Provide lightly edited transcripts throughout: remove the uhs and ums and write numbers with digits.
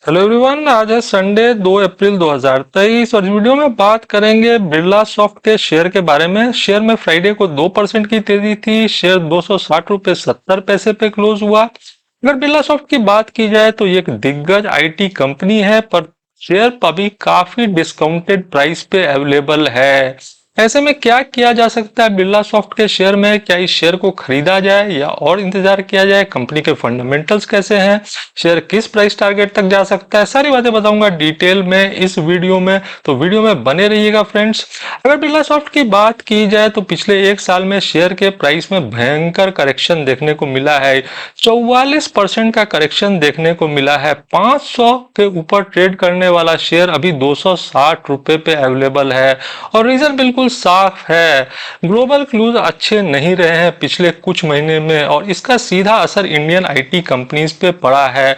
Hello everyone, आज है Sunday 2 अप्रैल 2023 और इस वीडियो में बात करेंगे बिरला सॉफ्ट के शेयर के बारे में। शेयर में फ्राइडे को 2% की तेजी थी। शेयर 260 रुपये 70 पैसे पे क्लोज हुआ। अगर बिरला सॉफ्ट की बात की जाए तो ये एक दिग्गज आईटी कंपनी है, पर शेयर अभी काफी डिस्काउंटेड प्राइस पे अवेलेबल है। ऐसे में क्या किया जा सकता है बिरला सॉफ्ट के शेयर में? क्या इस शेयर को खरीदा जाए या और इंतजार किया जाए? कंपनी के फंडामेंटल्स कैसे हैं? शेयर किस प्राइस टारगेट तक जा सकता है? सारी बातें बताऊंगा डिटेल में इस वीडियो में, तो वीडियो में बने रहिएगा फ्रेंड्स। अगर बिरला सॉफ्ट की बात की जाए तो पिछले एक साल में शेयर के प्राइस में भयंकर करेक्शन देखने को मिला है। 44% का करेक्शन देखने को मिला है। 500 के ऊपर ट्रेड करने वाला शेयर अभी 260 रुपए पे अवेलेबल है और रीजन बिल्कुल साफ है। ग्लोबल क्लूज अच्छे नहीं रहे हैं पिछले कुछ महीने में और इसका सीधा असर इंडियन आईटी कंपनीज पे पड़ा है।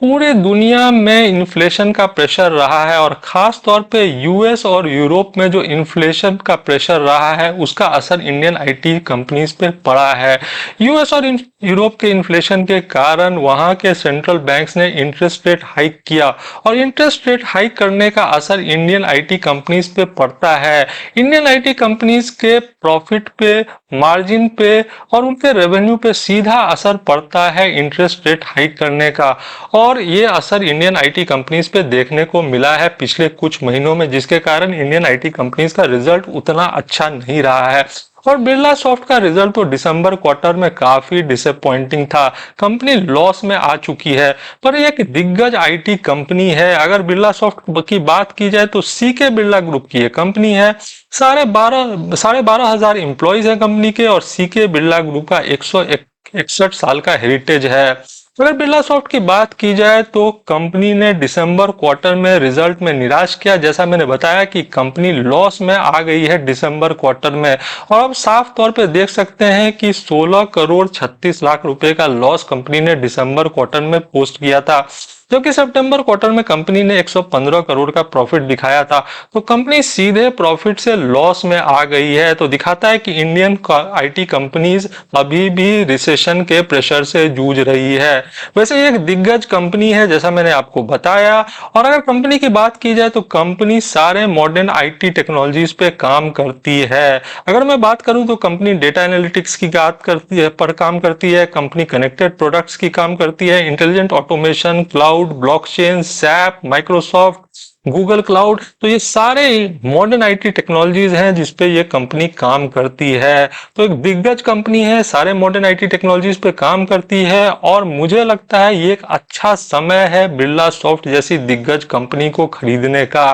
पूरे दुनिया में इन्फ्लेशन का प्रेशर रहा है और खास तौर पे यूएस और यूरोप में जो इन्फ्लेशन का प्रेशर रहा है उसका असर इंडियन आईटी कंपनीज पे पड़ा है। यूएस और यूरोप के इन्फ्लेशन के कारण वहां के सेंट्रल बैंक्स ने इंटरेस्ट रेट हाइक किया और इंटरेस्ट रेट हाइक करने का असर इंडियन आईटी कंपनीज पे पड़ता है। इंडियन आईटी कंपनीज के प्रॉफिट पे, मार्जिन पे और उनके रेवेन्यू पे सीधा असर पड़ता है इंटरेस्ट रेट हाइक करने का। और ये असर इंडियन आईटी कंपनीज पे देखने को मिला है पिछले कुछ महीनों में, जिसके कारण इंडियन आईटी कंपनीज का रिजल्ट उतना अच्छा नहीं रहा है। और बिरला सॉफ्ट का रिजल्ट तो दिसंबर क्वार्टर में काफी डिसअपॉइंटिंग था। कंपनी लॉस में आ चुकी है, पर ये एक दिग्गज आईटी कंपनी है। अगर बिरला सॉफ्ट की बात की जाए तो सीके बिरला ग्रुप की ये कंपनी है। साढ़े बारह हजार एम्प्लॉयज है कंपनी के और सीके बिरला ग्रुप का 161 साल का हेरिटेज है। अगर बिरला सॉफ्ट की बात की जाए तो कंपनी ने दिसंबर क्वार्टर में रिजल्ट में निराश किया। जैसा मैंने बताया कि कंपनी लॉस में आ गई है दिसंबर क्वार्टर में और अब साफ तौर पे देख सकते हैं कि 16 करोड़ 36 लाख रुपए का लॉस कंपनी ने दिसंबर क्वार्टर में पोस्ट किया था, जो कि सितंबर क्वार्टर में कंपनी ने 115 करोड़ का प्रॉफिट दिखाया था। तो कंपनी सीधे प्रॉफिट से लॉस में आ गई है, तो दिखाता है कि इंडियन आईटी कंपनीज अभी भी रिसेशन के प्रेशर से जूझ रही है। वैसे ये एक दिग्गज कंपनी है जैसा मैंने आपको बताया। और अगर कंपनी की बात की जाए तो कंपनी सारे मॉडर्न आईटी टेक्नोलॉजीज पे काम करती है। अगर मैं बात करूं तो कंपनी डेटा एनालिटिक्स की बात करती है पर काम करती है, कंपनी कनेक्टेड प्रोडक्ट्स की काम करती है, intelligent automation, cloud, blockchain, SAP, Microsoft, Google cloud, तो ये सारे मॉडर्न आईटी टेक्नोलॉजीज हैं जिसपे ये कंपनी काम करती है। तो एक दिग्गज कंपनी है, सारे मॉडर्न आईटी टेक्नोलॉजीज पे काम करती है और मुझे लगता है ये एक अच्छा समय है बिरला सॉफ्ट जैसी दिग्गज कंपनी को खरीदने का,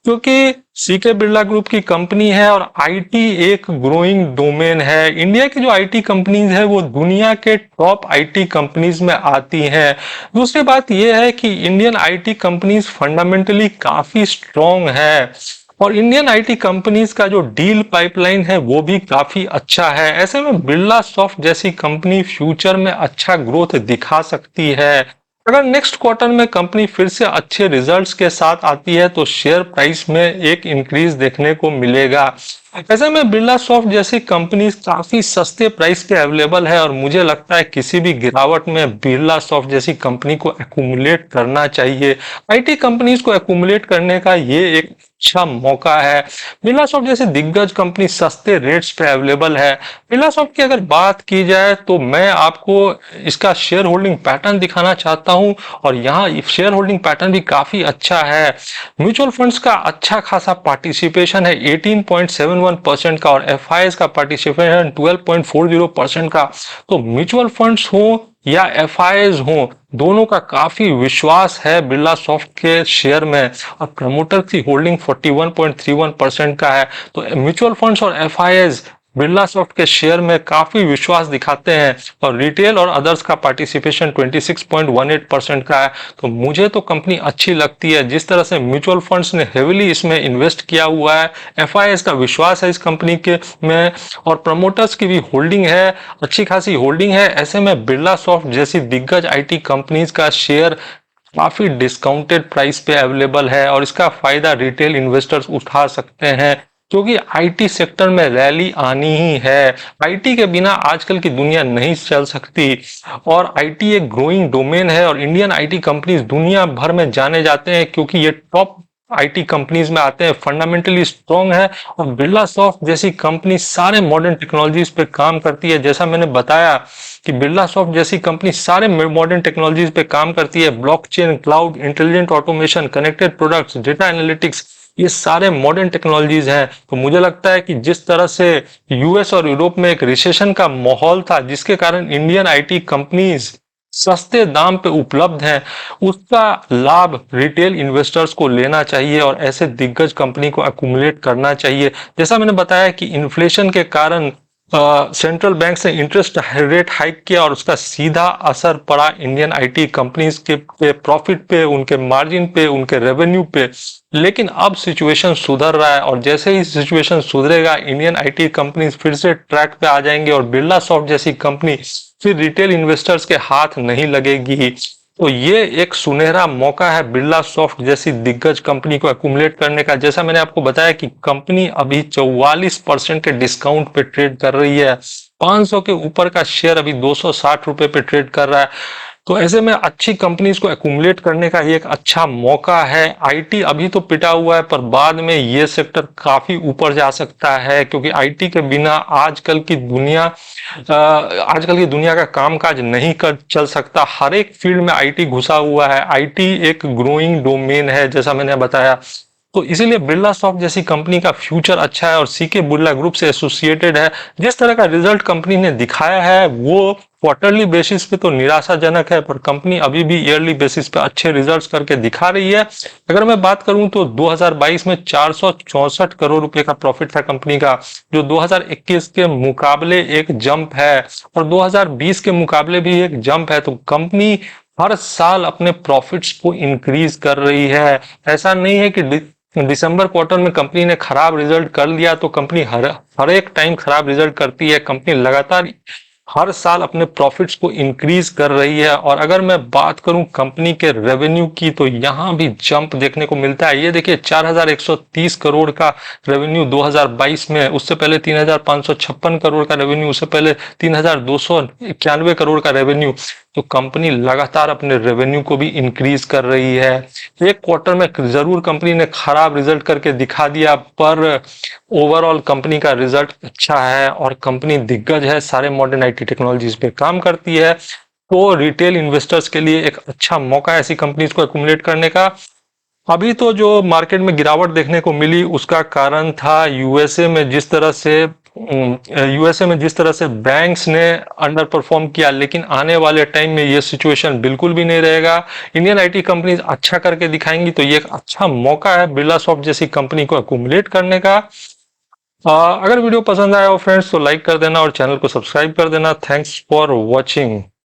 क्योंकि सीके बिरला ग्रुप की कंपनी है और आईटी एक ग्रोइंग डोमेन है। इंडिया की जो आईटी कंपनीज है वो दुनिया के टॉप आईटी कंपनीज में आती हैं। दूसरी बात यह है कि इंडियन आईटी कंपनीज फंडामेंटली काफी स्ट्रॉन्ग है और इंडियन आईटी कंपनीज का जो डील पाइपलाइन है वो भी काफी अच्छा है। ऐसे में बिरला सॉफ्ट जैसी कंपनी फ्यूचर में अच्छा ग्रोथ दिखा सकती है। अगर नेक्स्ट क्वार्टर में कंपनी फिर से अच्छे रिजल्ट्स के साथ आती है तो शेयर प्राइस में एक इंक्रीज देखने को मिलेगा। ऐसे में बिरला सॉफ्ट जैसी कंपनी काफी सस्ते प्राइस पे अवेलेबल है और मुझे लगता है किसी भी गिरावट में बिरला सॉफ्ट जैसी कंपनी को एक्यूमुलेट करना चाहिए। आईटी कंपनीज को एक्यूमुलेट करने का ये एक अच्छा मौका है। बिरला सॉफ्ट जैसी दिग्गज कंपनी सस्ते रेट्स पे अवेलेबल है। बिरला सॉफ्ट की अगर बात की जाए तो मैं आपको इसका शेयर होल्डिंग पैटर्न दिखाना चाहता हूं और यहाँ शेयर होल्डिंग पैटर्न भी काफी अच्छा है। म्यूचुअल फंड्स का अच्छा खासा पार्टिसिपेशन है 18.71% का और एफआईएस का पार्टिसिपेशन 12.40% का। तो म्यूचुअल फंड्स हो या एफआईएस हो, दोनों का काफी विश्वास है बिरला सॉफ्ट के शेयर में और प्रमोटर की होल्डिंग 41.31% का है। तो म्यूचुअल फंड्स और एफआईएस बिरला सॉफ्ट के शेयर में काफी विश्वास दिखाते हैं और रिटेल और अदर्स का पार्टिसिपेशन 26.18% का है। तो मुझे तो कंपनी अच्छी लगती है। जिस तरह से म्यूचुअल फंड्स ने हेविली इसमें इन्वेस्ट किया हुआ है, एफआईएस का विश्वास है इस कंपनी के में और प्रमोटर्स की भी होल्डिंग है, अच्छी खासी होल्डिंग है। ऐसे में बिरला सॉफ्ट जैसी दिग्गज आईटी कंपनीज का शेयर काफी डिस्काउंटेड प्राइस पे अवेलेबल है और इसका फायदा रिटेल इन्वेस्टर्स उठा सकते हैं। क्योंकि आईटी सेक्टर में रैली आनी ही है। आईटी के बिना आजकल की दुनिया नहीं चल सकती और आईटी एक ग्रोइंग डोमेन है और इंडियन आईटी कंपनीज दुनिया भर में जाने जाते हैं क्योंकि ये टॉप आईटी कंपनीज में आते हैं, फंडामेंटली स्ट्रांग है। और बिरला सॉफ्ट जैसी कंपनी सारे मॉडर्न टेक्नोलॉजीज पे काम करती है। जैसा मैंने बताया कि बिरला सॉफ्ट जैसी कंपनी सारे मॉडर्न टेक्नोलॉजीज पे काम करती है, blockchain, cloud, intelligent automation, connected products, data analytics, ये सारे मॉडर्न टेक्नोलॉजीज हैं। तो मुझे लगता है कि जिस तरह से यूएस और यूरोप में एक रिसेशन का माहौल था जिसके कारण इंडियन आईटी कंपनीज सस्ते दाम पे उपलब्ध हैं, उसका लाभ रिटेल इन्वेस्टर्स को लेना चाहिए और ऐसे दिग्गज कंपनी को अक्यूमुलेट करना चाहिए। जैसा मैंने बताया कि इन्फ्लेशन के कारण सेंट्रल बैंक ने इंटरेस्ट रेट हाइक किया और उसका सीधा असर पड़ा इंडियन आईटी कंपनीज के प्रॉफिट पे, उनके मार्जिन पे, उनके रेवेन्यू पे। लेकिन अब सिचुएशन सुधर रहा है और जैसे ही सिचुएशन सुधरेगा इंडियन आईटी कंपनीज फिर से ट्रैक पे आ जाएंगे और बिरला सॉफ्ट जैसी कंपनी फिर रिटेल इन्वेस्टर्स के हाथ नहीं लगेगी। तो ये एक सुनहरा मौका है बिरला सॉफ्ट जैसी दिग्गज कंपनी को एक्यूमुलेट करने का। जैसा मैंने आपको बताया कि कंपनी अभी 44% के डिस्काउंट पे ट्रेड कर रही है, 500 के ऊपर का शेयर अभी 260 रुपए पे ट्रेड कर रहा है। तो ऐसे में अच्छी कंपनीज को एक्यूमुलेट करने का ये एक अच्छा मौका है। आईटी अभी तो पिटा हुआ है पर बाद में ये सेक्टर काफी ऊपर जा सकता है क्योंकि आईटी के बिना आजकल की दुनिया का कामकाज नहीं कर चल सकता। हर एक फील्ड में आईटी घुसा हुआ है। आईटी एक ग्रोइंग डोमेन है जैसा मैंने बताया। तो इसीलिए बिरला सॉफ्ट जैसी कंपनी का फ्यूचर अच्छा है और सीके बिरला ग्रुप से एसोसिएटेड है। जिस तरह का रिजल्ट कंपनी ने दिखाया है वो क्वार्टरली बेसिस पे तो निराशाजनक है पर कंपनी अभी भी ईयरली बेसिस पे अच्छे रिजल्ट्स करके दिखा रही है। अगर मैं बात करूं तो 2022 में 464 करोड़ रुपए का प्रॉफिट था कंपनी का, जो 2021 के मुकाबले एक जंप है और 2020 के मुकाबले भी एक जंप है। तो कंपनी हर साल अपने प्रॉफिट्स को इंक्रीज कर रही है। ऐसा नहीं है कि दिसंबर क्वार्टर में कंपनी ने खराब रिजल्ट कर लिया तो कंपनी हर एक टाइम खराब रिजल्ट करती है। कंपनी लगातार हर साल अपने प्रॉफिट्स को इंक्रीज कर रही है। और अगर मैं बात करूं कंपनी के रेवेन्यू की तो यहां भी जंप देखने को मिलता है। ये देखिए 4130 करोड़ का रेवेन्यू 2022 में, उससे पहले 3556 करोड़ का रेवेन्यू, उससे पहले 3291 करोड़ का रेवेन्यू। तो कंपनी लगातार अपने रेवेन्यू को भी इंक्रीज कर रही है। एक क्वार्टर में जरूर कंपनी ने खराब रिजल्ट करके दिखा दिया पर ओवरऑल कंपनी का रिजल्ट अच्छा है और कंपनी दिग्गज है, सारे मॉडर्न आईटी टेक्नोलॉजीज पे काम करती है। तो रिटेल इन्वेस्टर्स के लिए एक अच्छा मौका है ऐसी कंपनीज को एक्यूमुलेट करने का। अभी तो जो मार्केट में गिरावट देखने को मिली उसका कारण था यूएसए में जिस तरह से बैंक्स ने अंडर परफॉर्म किया। लेकिन आने वाले टाइम में ये सिचुएशन बिल्कुल भी नहीं रहेगा। इंडियन आईटी कंपनीज अच्छा करके दिखाएंगी तो ये एक अच्छा मौका है बिरला सॉफ्ट जैसी कंपनी को एक्यूमुलेट करने का। अगर वीडियो पसंद आया हो फ्रेंड्स तो लाइक कर देना और चैनल को सब्सक्राइब कर देना। Thanks for watching.